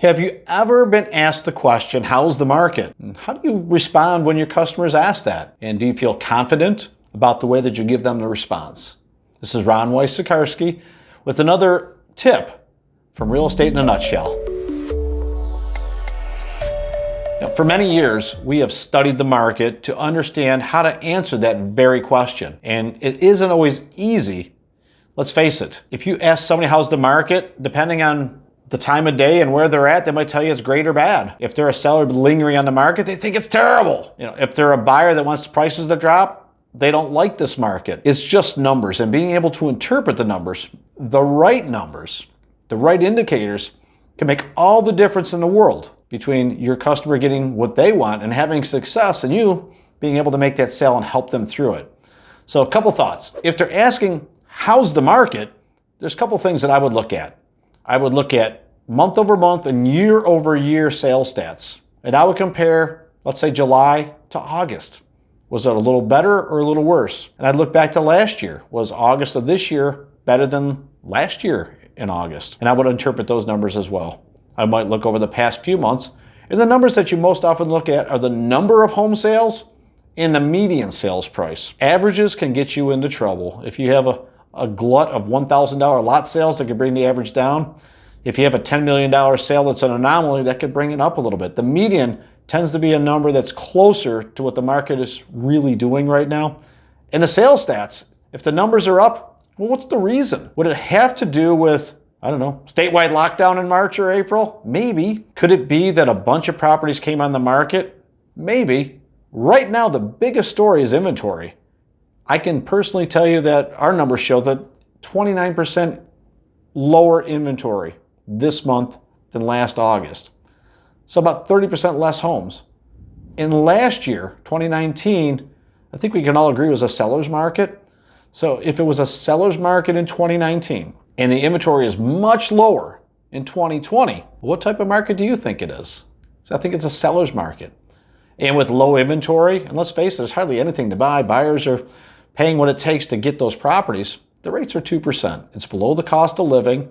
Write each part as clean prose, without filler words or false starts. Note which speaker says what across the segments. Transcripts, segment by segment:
Speaker 1: Have you ever been asked the question, how's the market? And how do you respond when your customers ask that? And do you feel confident about the way that you give them the response? This is Ron Wojciechowski with another tip from Real Estate in a Nutshell. For many years, we have studied the market to understand how to answer that very question. And it isn't always easy. Let's face it. If you ask somebody how's the market, depending on the time of day and where they're at, they might tell you it's great or bad. If they're a seller lingering on the market, they think it's terrible. If they're a buyer that wants prices to drop, they don't like this market. It's just numbers, and being able to interpret the numbers, the right indicators, can make all the difference in the world between your customer getting what they want and having success and you being able to make that sale and help them through it. So a couple thoughts. If they're asking, how's the market? There's a couple things that I would look at. I would look at month over month and year over year sales stats. And I would compare, let's say, July to August. Was it a little better or a little worse? And I'd look back to last year. Was August of this year better than last year in August? And I would interpret those numbers as well. I might look over the past few months. And the numbers that you most often look at are the number of home sales and the median sales price. Averages can get you into trouble. If you have a glut of $1,000 lot sales, that could bring the average down. If you have a $10 million sale that's an anomaly, that could bring it up a little bit. The median tends to be a number that's closer to what the market is really doing right now. And the sales stats, if the numbers are up, well, what's the reason? Would it have to do with, I don't know, statewide lockdown in March or April? Maybe. Could it be that a bunch of properties came on the market? Maybe. Right now, the biggest story is inventory. I can personally tell you that our numbers show that 29% lower inventory this month than last August. So about 30% less homes. In last year, 2019, I think we can all agree was a seller's market. So if it was a seller's market in 2019 and the inventory is much lower in 2020, what type of market do you think it is? So I think it's a seller's market. And with low inventory, and let's face it, there's hardly anything to buy. Buyers are paying what it takes to get those properties. The rates are 2%. It's below the cost of living.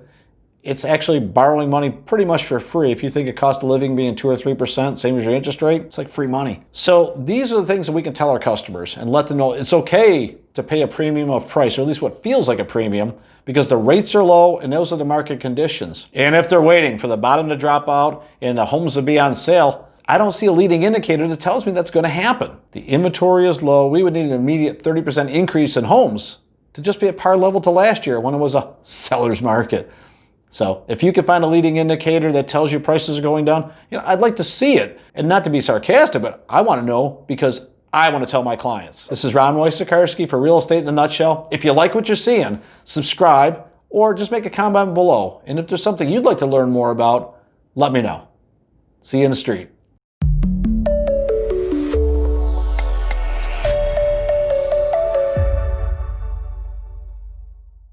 Speaker 1: It's actually borrowing money pretty much for free. If you think of cost of living being 2 or 3%, same as your interest rate, it's like free money. So these are the things that we can tell our customers and let them know it's okay to pay a premium of price, or at least what feels like a premium, because the rates are low and those are the market conditions. And if they're waiting for the bottom to drop out and the homes to be on sale, I don't see a leading indicator that tells me that's going to happen. The inventory is low. We would need an immediate 30% increase in homes to just be at par level to last year when it was a seller's market. So if you can find a leading indicator that tells you prices are going down, I'd like to see it. And not to be sarcastic, but I want to know because I want to tell my clients. This is Ron Wojciechowski for Real Estate in a Nutshell. If you like what you're seeing, subscribe or just make a comment below. And if there's something you'd like to learn more about, let me know. See you in the street.